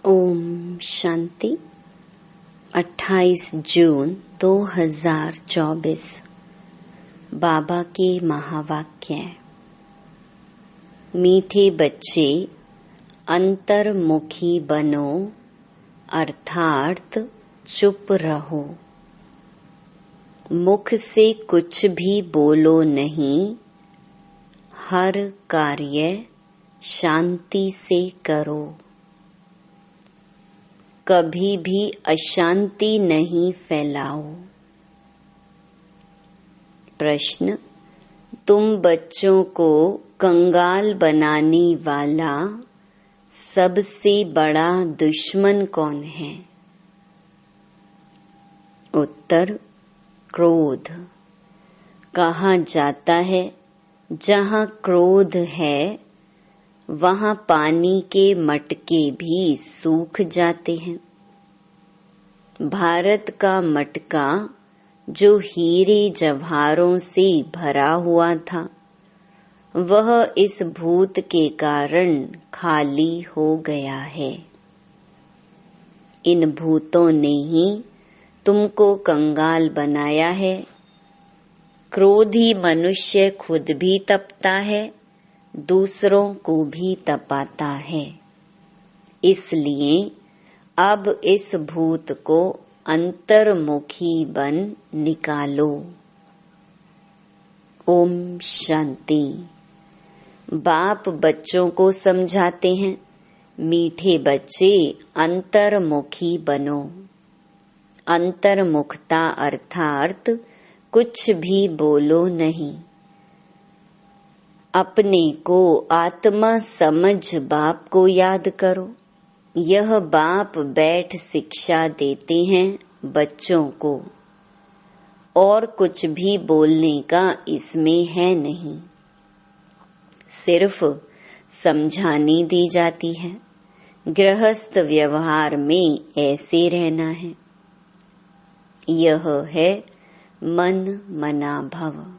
ओम शांति। 28 जून 2024 बाबा के महावाक्य। मीठे बच्चे अंतर्मुखी बनो अर्थात चुप रहो। मुख से कुछ भी बोलो नहीं, हर कार्य शांति से करो। कभी भी अशांति नहीं फैलाओ। प्रश्न: तुम बच्चों को कंगाल बनाने वाला सबसे बड़ा दुश्मन कौन है? उत्तर: क्रोध। कहा जाता है जहाँ क्रोध है वहाँ पानी के मटके भी सूख जाते हैं। भारत का मटका जो हीरे जवाहरों से भरा हुआ था, वह इस भूत के कारण खाली हो गया है। इन भूतों ने ही तुमको कंगाल बनाया है। क्रोधी मनुष्य खुद भी तपता है, दूसरों को भी तपाता है। इसलिए अब इस भूत को अंतर्मुखी बन निकालो। ओम शांति। बाप बच्चों को समझाते हैं, मीठे बच्चे अंतर्मुखी बनो। अंतर्मुखता अर्थात कुछ भी बोलो नहीं। अपने को आत्मा समझ बाप को याद करो। यह बाप बैठ शिक्षा देते हैं बच्चों को, और कुछ भी बोलने का इसमें है नहीं। सिर्फ समझानी दी जाती है। गृहस्थ व्यवहार में ऐसे रहना है। यह है मन मना भव।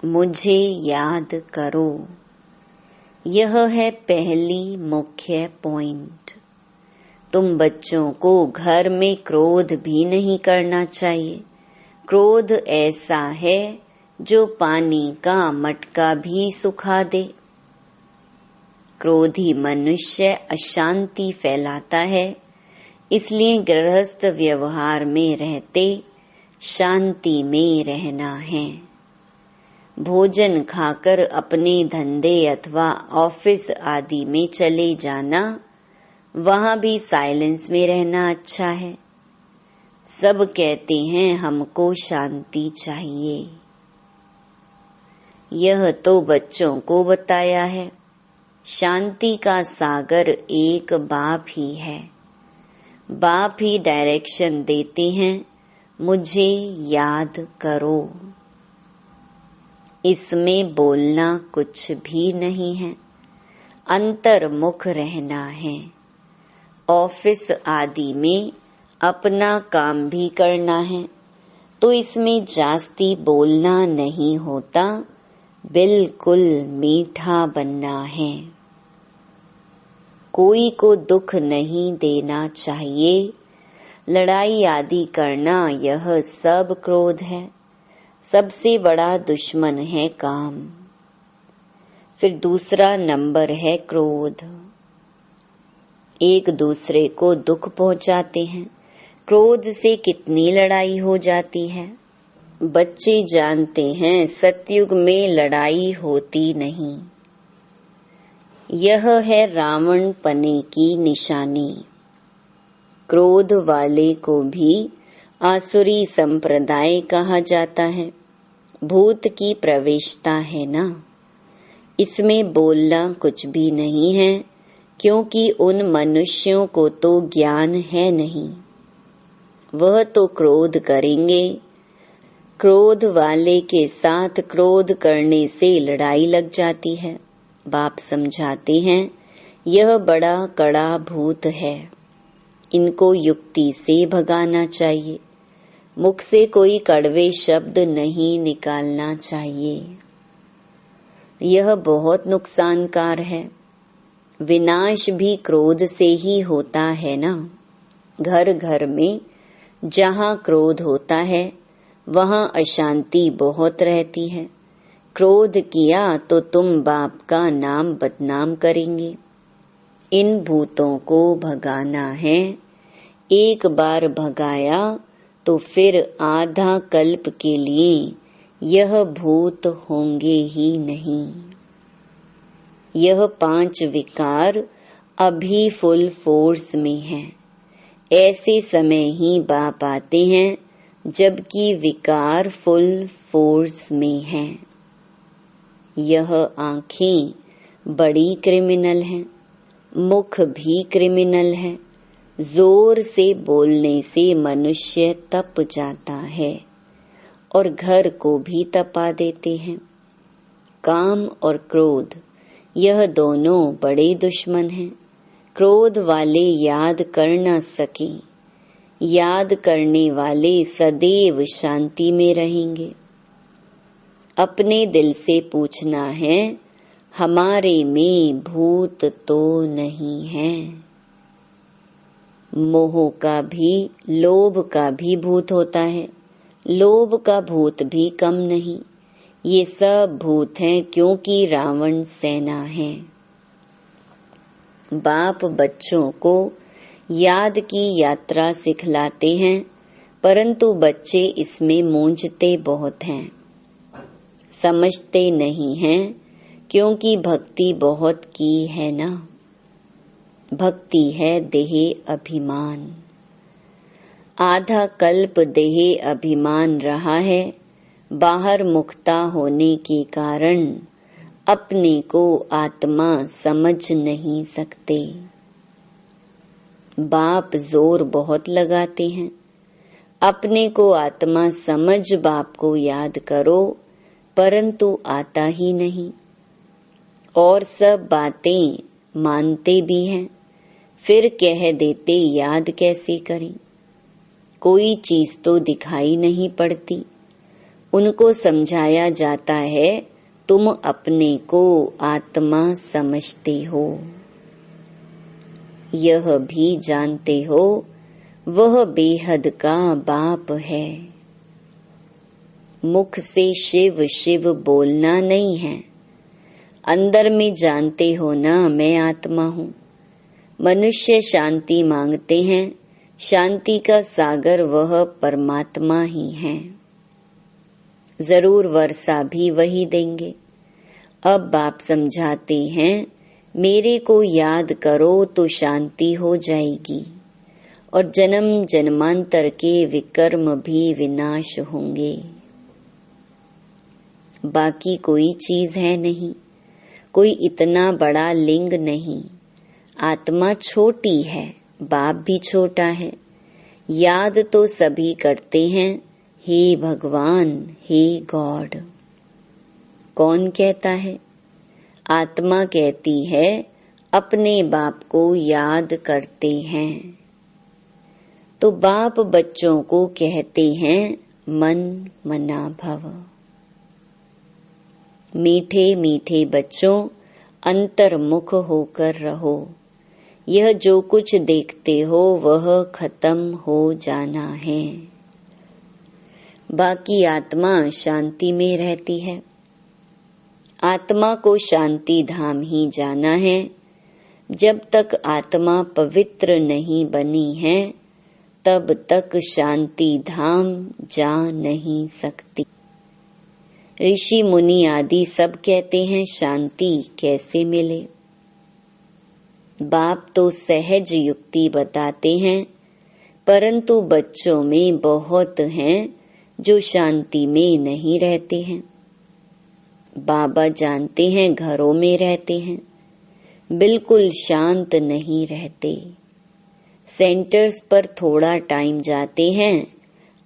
मुझे याद करो। यह है पहली मुख्य पॉइंट। तुम बच्चों को घर में क्रोध भी नहीं करना चाहिए। क्रोध ऐसा है जो पानी का मटका भी सुखा दे। क्रोधी मनुष्य अशांति फैलाता है। इसलिए गृहस्थ व्यवहार में रहते शांति में रहना है। भोजन खाकर अपने धंधे अथवा ऑफिस आदि में चले जाना, वहाँ भी साइलेंस में रहना अच्छा है। सब कहते हैं हमको शांति चाहिए। यह तो बच्चों को बताया है। शांति का सागर एक बाप ही है। बाप ही डायरेक्शन देते हैं, मुझे याद करो। इसमें बोलना कुछ भी नहीं है, अंतर्मुख रहना है। ऑफिस आदि में अपना काम भी करना है, तो इसमें जास्ती बोलना नहीं होता, बिल्कुल मीठा बनना है। कोई को दुख नहीं देना चाहिए। लड़ाई आदि करना यह सब क्रोध है। सबसे बड़ा दुश्मन है काम। फिर दूसरा नंबर है क्रोध। एक दूसरे को दुख पहुंचाते हैं। क्रोध से कितनी लड़ाई हो जाती है। बच्चे जानते हैं सतयुग में लड़ाई होती नहीं। यह है रावण पने की निशानी। क्रोध वाले को भी आसुरी संप्रदाय कहा जाता है। भूत की प्रवेशता है ना। इसमें बोलना कुछ भी नहीं है, क्योंकि उन मनुष्यों को तो ज्ञान है नहीं। वह तो क्रोध करेंगे। क्रोध वाले के साथ क्रोध करने से लड़ाई लग जाती है। बाप समझाते हैं, यह बड़ा कड़ा भूत है। इनको युक्ति से भगाना चाहिए। मुख से कोई कड़वे शब्द नहीं निकालना चाहिए। यह बहुत नुकसानकार है। विनाश भी क्रोध से ही होता है ना। घर घर में जहाँ क्रोध होता है वहाँ अशांति बहुत रहती है। क्रोध किया तो तुम बाप का नाम बदनाम करेंगे। इन भूतों को भगाना है। एक बार भगाया तो फिर आधा कल्प के लिए यह भूत होंगे ही नहीं। यह 5 विकार अभी फुल फोर्स में हैं। ऐसे समय ही बाप आते हैं जबकि विकार फुल फोर्स में हैं। यह आँखें बड़ी क्रिमिनल हैं, मुख भी क्रिमिनल है। जोर से बोलने से मनुष्य तप जाता है और घर को भी तपा देते हैं। काम और क्रोध यह दोनों बड़े दुश्मन हैं। क्रोध वाले याद कर न सके, याद करने वाले सदैव शांति में रहेंगे। अपने दिल से पूछना है, हमारे में भूत तो नहीं है। मोह का भी, लोभ का भी भूत होता है। लोभ का भूत भी कम नहीं। ये सब भूत हैं क्योंकि रावण सेना है। बाप बच्चों को याद की यात्रा सिखलाते हैं, परंतु बच्चे इसमें मूंझते बहुत हैं, समझते नहीं हैं, क्योंकि भक्ति बहुत की है ना। भक्ति है देह अभिमान। आधा कल्प देह अभिमान रहा है। बाहर मुक्ता होने के कारण अपने को आत्मा समझ नहीं सकते। बाप जोर बहुत लगाते हैं, अपने को आत्मा समझ बाप को याद करो, परंतु आता ही नहीं। और सब बातें मानते भी हैं, फिर कह देते याद कैसे करें। कोई चीज तो दिखाई नहीं पड़ती। उनको समझाया जाता है, तुम अपने को आत्मा समझते हो, यह भी जानते हो वह बेहद का बाप है। मुख से शिव शिव बोलना नहीं है, अंदर में जानते हो ना मैं आत्मा हूँ। मनुष्य शांति मांगते हैं, शांति का सागर वह परमात्मा ही है। जरूर वर्षा भी वही देंगे। अब बाप समझाते हैं, मेरे को याद करो तो शांति हो जाएगी और जन्म जन्मांतर के विकर्म भी विनाश होंगे। बाकी कोई चीज है नहीं, कोई इतना बड़ा लिंग नहीं। आत्मा छोटी है, बाप भी छोटा है। याद तो सभी करते हैं, हे भगवान, हे गॉड। कौन कहता है? आत्मा कहती है, अपने बाप को याद करते हैं। तो बाप बच्चों को कहते हैं, मन मना भव। मीठे मीठे बच्चों, अंतर्मुख होकर रहो। यह जो कुछ देखते हो वह खत्म हो जाना है। बाकी आत्मा शांति में रहती है। आत्मा को शांति धाम ही जाना है। जब तक आत्मा पवित्र नहीं बनी है, तब तक शांति धाम जा नहीं सकती। ऋषि मुनि आदि सब कहते हैं शांति कैसे मिले। बाप तो सहज युक्ति बताते हैं, परंतु बच्चों में बहुत हैं जो शांति में नहीं रहते हैं। बाबा जानते हैं घरों में रहते हैं, बिल्कुल शांत नहीं रहते। सेंटर्स पर थोड़ा टाइम जाते हैं,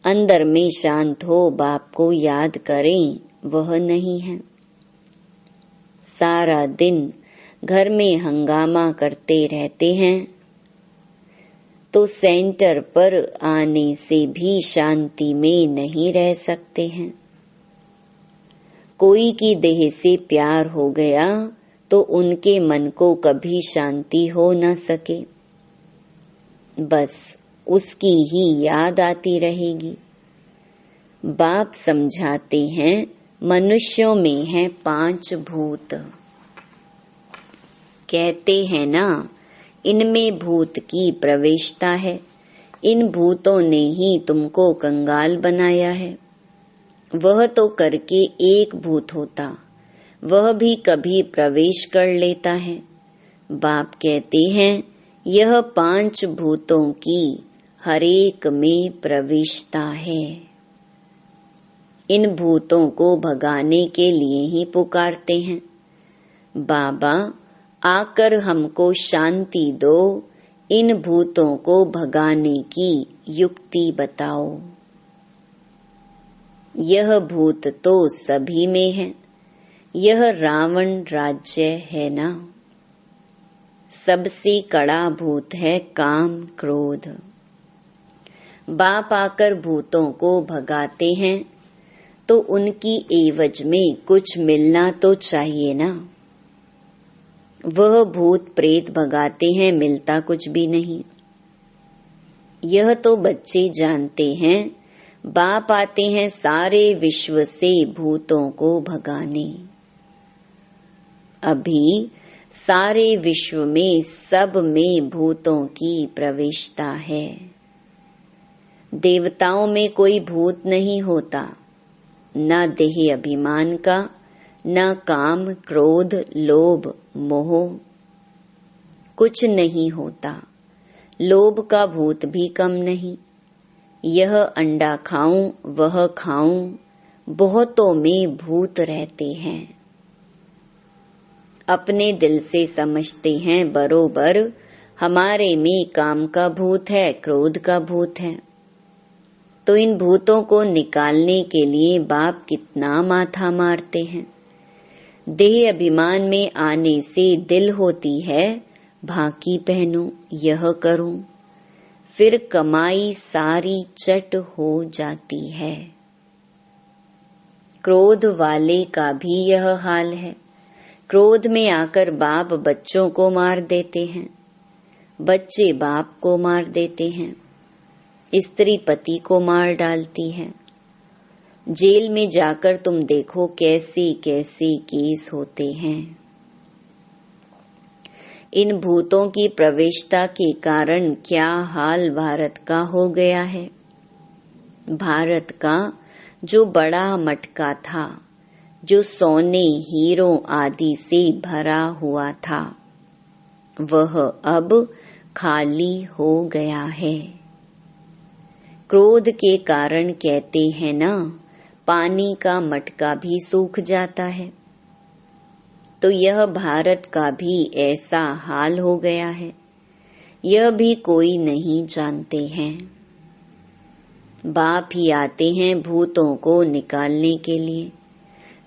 अंदर में शांत हो बाप को याद करें, वह नहीं है। सारा दिन घर में हंगामा करते रहते हैं, तो सेंटर पर आने से भी शांति में नहीं रह सकते हैं। कोई की देह से प्यार हो गया तो उनके मन को कभी शांति हो न सके। बस उसकी ही याद आती रहेगी। बाप समझाते हैं मनुष्यों में है 5 भूत। कहते हैं ना, इनमें भूत की प्रवेशता है। इन भूतों ने ही तुमको कंगाल बनाया है। वह तो करके एक भूत होता, वह भी कभी प्रवेश कर लेता है। बाप कहते हैं यह 5 भूतों की हरेक में प्रवेशता है। इन भूतों को भगाने के लिए ही पुकारते हैं, बाबा आकर हमको शांति दो, इन भूतों को भगाने की युक्ति बताओ। यह भूत तो सभी में है। यह रावण राज्य है ना। सबसे कड़ा भूत है काम क्रोध। बाप आकर भूतों को भगाते हैं तो उनकी एवज में कुछ मिलना तो चाहिए ना। वह भूत प्रेत भगाते हैं, मिलता कुछ भी नहीं। यह तो बच्चे जानते हैं। बाप आते हैं सारे विश्व से भूतों को भगाने। अभी सारे विश्व में सब में भूतों की प्रवेशता है। देवताओं में कोई भूत नहीं होता, न देह अभिमान का, न काम क्रोध लोभ मोह, कुछ नहीं होता। लोभ का भूत भी कम नहीं। यह अंडा खाऊं वह खाऊं, बहुतों में भूत रहते हैं। अपने दिल से समझते हैं बरोबर हमारे में काम का भूत है, क्रोध का भूत है। तो इन भूतों को निकालने के लिए बाप कितना माथा मारते हैं। देह अभिमान में आने से दिल होती है भाकी पहनूं, यह करूं, फिर कमाई सारी चट हो जाती है। क्रोध वाले का भी यह हाल है। क्रोध में आकर बाप बच्चों को मार देते हैं, बच्चे बाप को मार देते हैं, स्त्री पति को मार डालती है। जेल में जाकर तुम देखो कैसे कैसे केस होते हैं। इन भूतों की प्रवेशता के कारण क्या हाल भारत का हो गया है। भारत का जो बड़ा मटका था, जो सोने हीरों आदि से भरा हुआ था, वह अब खाली हो गया है। क्रोध के कारण कहते हैं ना, पानी का मटका भी सूख जाता है। तो यह भारत का भी ऐसा हाल हो गया है। यह भी कोई नहीं जानते हैं। बाप ही आते हैं भूतों को निकालने के लिए,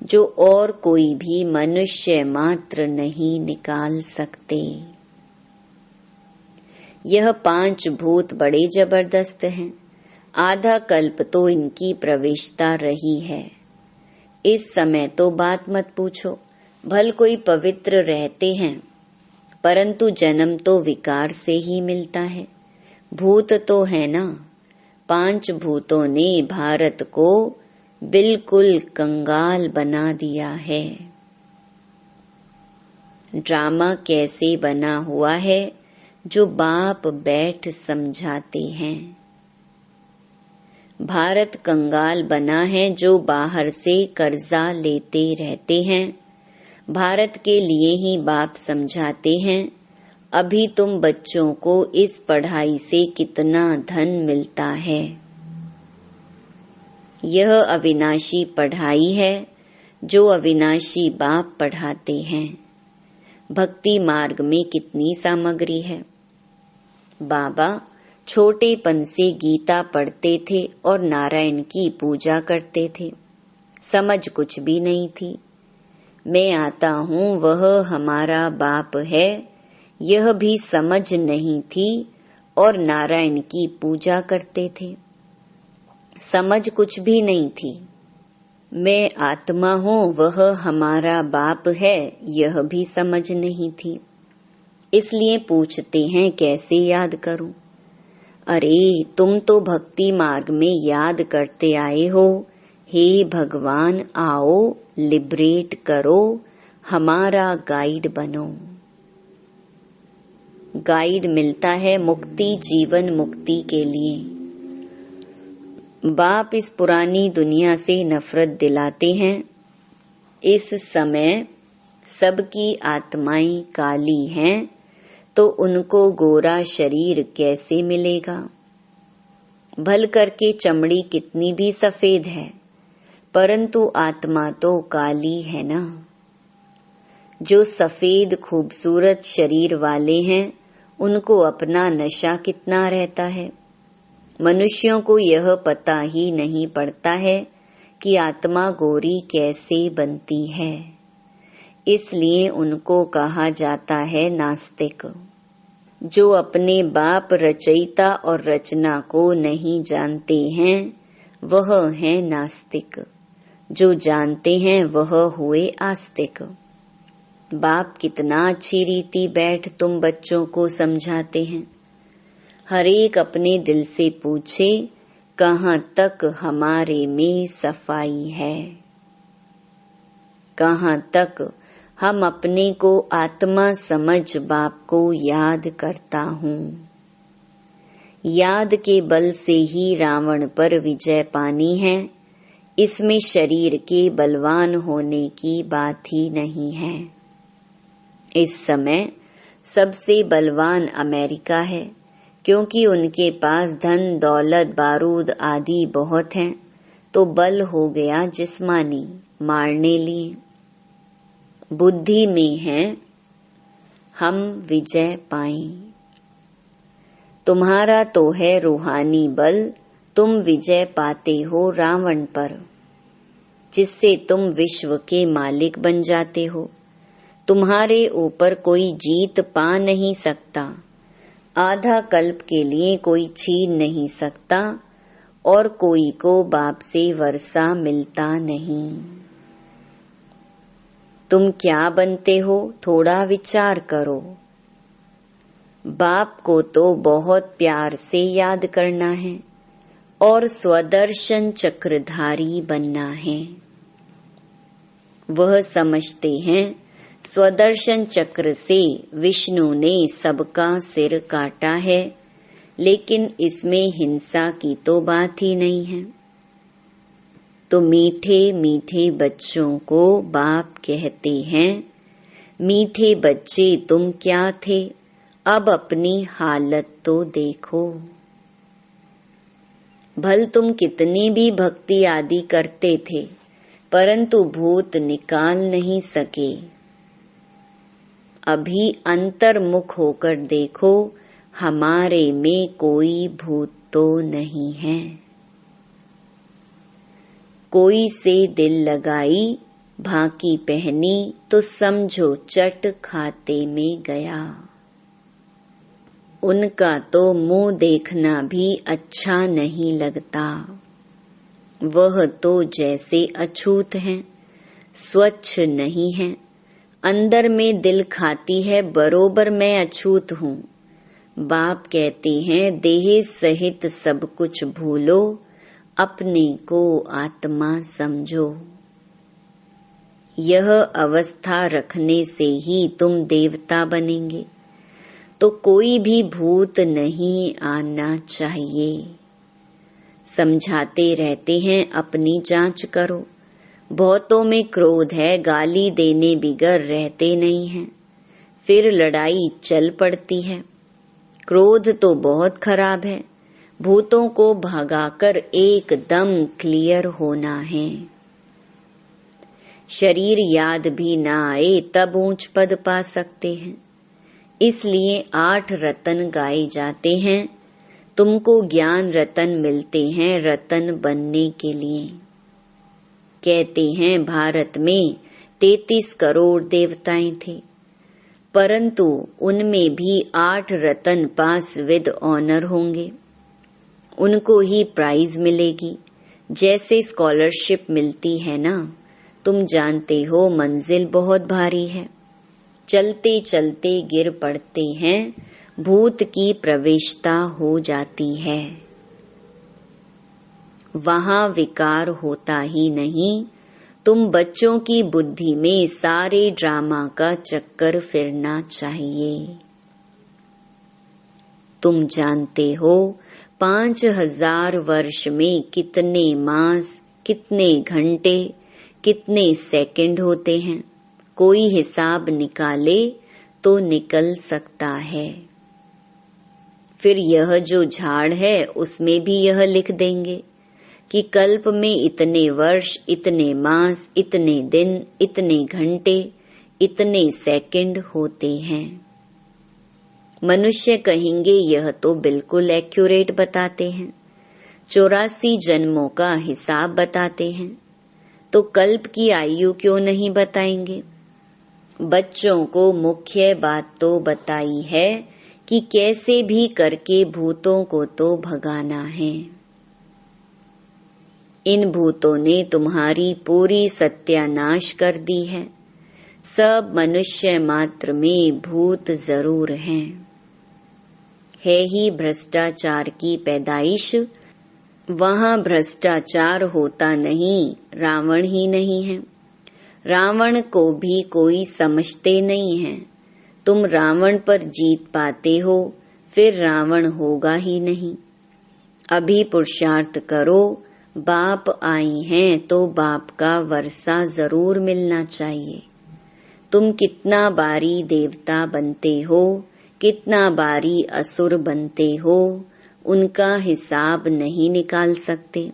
जो और कोई भी मनुष्य मात्र नहीं निकाल सकते। यह 5 भूत बड़े जबरदस्त हैं। आधा कल्प तो इनकी प्रवेशता रही है। इस समय तो बात मत पूछो, भल कोई पवित्र रहते हैं, परंतु जन्म तो विकार से ही मिलता है। भूत तो है ना। 5 भूतों ने भारत को बिल्कुल कंगाल बना दिया है। ड्रामा कैसे बना हुआ है जो बाप बैठ समझाते हैं। भारत कंगाल बना है जो बाहर से कर्जा लेते रहते हैं। भारत के लिए ही बाप समझाते हैं, अभी तुम बच्चों को इस पढ़ाई से कितना धन मिलता है। यह अविनाशी पढ़ाई है जो अविनाशी बाप पढ़ाते हैं। भक्ति मार्ग में कितनी सामग्री है। बाबा छोटेपन से गीता पढ़ते थे और नारायण की पूजा करते थे। समझ कुछ भी नहीं थी। मैं आता हूँ वह हमारा बाप है, यह भी समझ नहीं थी और नारायण की पूजा करते थे। समझ कुछ भी नहीं थी। मैं आत्मा हूँ, वह हमारा बाप है, यह भी समझ नहीं थी। इसलिए पूछते हैं कैसे याद करूं। अरे तुम तो भक्ति मार्ग में याद करते आए हो। हे भगवान, आओ लिबरेट करो, हमारा गाइड बनो। गाइड मिलता है मुक्ति, जीवन मुक्ति के लिए। बाप इस पुरानी दुनिया से नफरत दिलाते हैं। इस समय सबकी आत्माएं काली हैं, तो उनको गोरा शरीर कैसे मिलेगा? भल करके चमड़ी कितनी भी सफेद है, परंतु आत्मा तो काली है ना। जो सफेद खूबसूरत शरीर वाले हैं, उनको अपना नशा कितना रहता है। मनुष्यों को यह पता ही नहीं पड़ता है कि आत्मा गोरी कैसे बनती है। इसलिए उनको कहा जाता है नास्तिक। जो अपने बाप रचयिता और रचना को नहीं जानते हैं, वह है नास्तिक। जो जानते हैं वह हुए आस्तिक। बाप कितना अच्छी रीति बैठ तुम बच्चों को समझाते हैं। हर एक अपने दिल से पूछे, कहाँ तक हमारे में सफाई है? कहाँ तक हम अपने को आत्मा समझ बाप को याद करता हूँ। याद के बल से ही रावण पर विजय पानी है। इसमें शरीर के बलवान होने की बात ही नहीं है। इस समय सबसे बलवान अमेरिका है, क्योंकि उनके पास धन दौलत बारूद आदि बहुत हैं, तो बल हो गया जिस्मानी, मारने लिए। बुद्धि में है हम विजय पाएं। तुम्हारा तो है रूहानी बल, तुम विजय पाते हो रावण पर, जिससे तुम विश्व के मालिक बन जाते हो। तुम्हारे ऊपर कोई जीत पा नहीं सकता। आधा कल्प के लिए कोई छीन नहीं सकता, और कोई को बाप से वर्षा मिलता नहीं। तुम क्या बनते हो, थोड़ा विचार करो। बाप को तो बहुत प्यार से याद करना है और स्वदर्शन चक्रधारी बनना है। वह समझते हैं स्वदर्शन चक्र से विष्णु ने सबका सिर काटा है, लेकिन इसमें हिंसा की तो बात ही नहीं है। तो मीठे मीठे बच्चों को बाप कहते हैं, मीठे बच्चे तुम क्या थे, अब अपनी हालत तो देखो। भल तुम कितनी भी भक्ति आदि करते थे, परंतु भूत निकाल नहीं सके। अभी अंतर्मुख होकर देखो, हमारे में कोई भूत तो नहीं है। कोई से दिल लगाई, भाकी पहनी, तो समझो चट खाते में गया। उनका तो मुंह देखना भी अच्छा नहीं लगता। वह तो जैसे अछूत हैं, स्वच्छ नहीं हैं। अंदर में दिल खाती है, बरोबर मैं अछूत हूँ। बाप कहते हैं देह सहित सब कुछ भूलो, अपने को आत्मा समझो। यह अवस्था रखने से ही तुम देवता बनेंगे, तो कोई भी भूत नहीं आना चाहिए। समझाते रहते हैं अपनी जांच करो। बहुतों में क्रोध है, गाली देने बिगर रहते नहीं हैं, फिर लड़ाई चल पड़ती है। क्रोध तो बहुत खराब है। भूतों को भगाकर एकदम क्लियर होना है। शरीर याद भी ना आए तब ऊंच पद पा सकते हैं। इसलिए 8 रतन गाए जाते हैं। तुमको ज्ञान रतन मिलते हैं रतन बनने के लिए। कहते हैं भारत में 33 करोड़ देवताएं थे, परंतु उनमें भी 8 रतन पास विद ऑनर होंगे। उनको ही प्राइज मिलेगी। जैसे स्कॉलरशिप मिलती है ना, तुम जानते हो मंजिल बहुत भारी है, चलते चलते गिर पड़ते हैं, भूत की प्रवेशता हो जाती है। वहां विकार होता ही नहीं। तुम बच्चों की बुद्धि में सारे ड्रामा का चक्कर फिरना चाहिए। तुम जानते हो 5000 वर्ष में कितने मास, कितने घंटे, कितने सेकंड होते हैं? कोई हिसाब निकाले तो निकल सकता है। फिर यह जो झाड़ है उसमें भी यह लिख देंगे कि कल्प में इतने वर्ष, इतने मास, इतने दिन, इतने घंटे, इतने सेकंड होते हैं। मनुष्य कहेंगे यह तो बिल्कुल एक्यूरेट बताते हैं, 84 जन्मों का हिसाब बताते हैं, तो कल्प की आयु क्यों नहीं बताएंगे? बच्चों को मुख्य बात तो बताई है कि कैसे भी करके भूतों को तो भगाना है। इन भूतों ने तुम्हारी पूरी सत्यानाश कर दी है। सब मनुष्य मात्र में भूत जरूर हैं। है ही भ्रष्टाचार की पैदाइश, वहां भ्रष्टाचार होता नहीं, रावण ही नहीं है। रावण को भी कोई समझते नहीं है। तुम रावण पर जीत पाते हो, फिर रावण होगा ही नहीं। अभी पुरुषार्थ करो, बाप आई हैं तो बाप का वर्षा जरूर मिलना चाहिए। तुम कितना बारी देवता बनते हो, कितना बारी असुर बनते हो, उनका हिसाब नहीं निकाल सकते।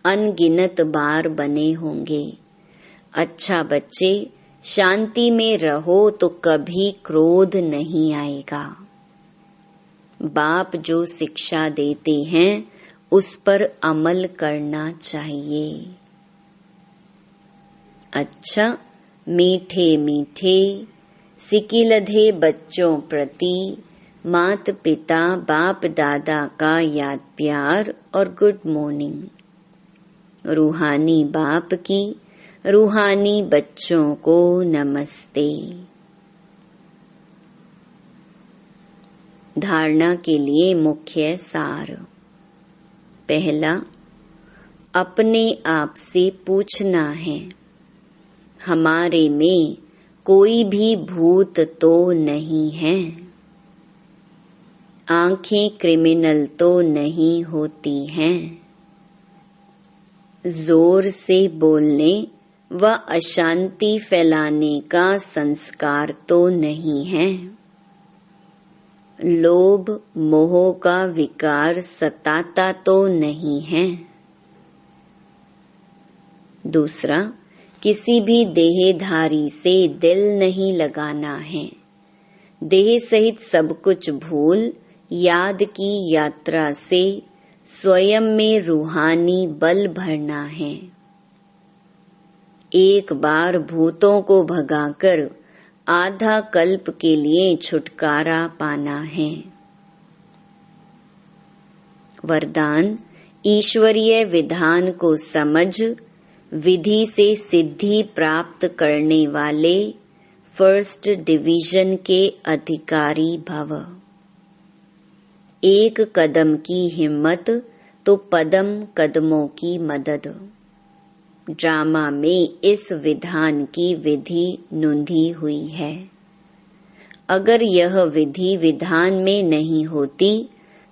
अनगिनत बार बने होंगे। अच्छा बच्चे, शांति में रहो तो कभी क्रोध नहीं आएगा। बाप जो शिक्षा देते हैं उस पर अमल करना चाहिए। अच्छा, मीठे मीठे सिकिलधे बच्चों प्रति मात पिता बाप दादा का याद प्यार और गुड मॉर्निंग। रूहानी बाप की रूहानी बच्चों को नमस्ते। धारणा के लिए मुख्य सार। पहला, अपने आप से पूछना है, हमारे में कोई भी भूत तो नहीं है। आंखें क्रिमिनल तो नहीं होती हैं। जोर से बोलने व अशांति फैलाने का संस्कार तो नहीं है। लोभ मोह का विकार सताता तो नहीं है। दूसरा, किसी भी देहधारी से दिल नहीं लगाना है। देह सहित सब कुछ भूल याद की यात्रा से स्वयं में रूहानी बल भरना है। एक बार भूतों को भगाकर आधा कल्प के लिए छुटकारा पाना है। वरदान, ईश्वरीय विधान को समझ विधि से सिद्धि प्राप्त करने वाले फर्स्ट डिवीजन के अधिकारी भव। एक कदम की हिम्मत तो पदम कदमों की मदद। ड्रामा में इस विधान की विधि नूंधी हुई है। अगर यह विधि विधान में नहीं होती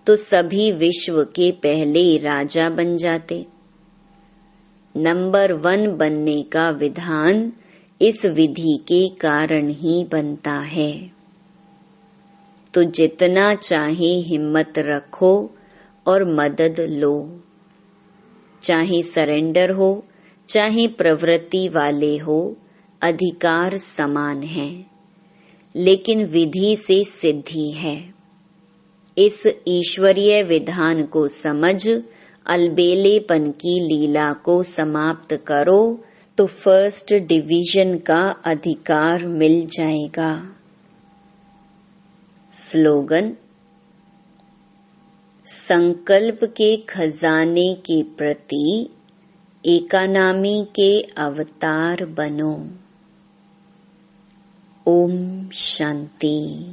तो सभी विश्व के पहले राजा बन जाते। नंबर 1 बनने का विधान इस विधि के कारण ही बनता है। तो जितना चाहे हिम्मत रखो और मदद लो। चाहे सरेंडर हो, चाहे प्रवृत्ति वाले हो, अधिकार समान है, लेकिन विधि से सिद्धि है। इस ईश्वरीय विधान को समझ अलबेलेपन की लीला को समाप्त करो तो फर्स्ट डिवीजन का अधिकार मिल जाएगा। स्लोगन, संकल्प के खजाने के प्रति एकानामी के अवतार बनो। ओम शांति।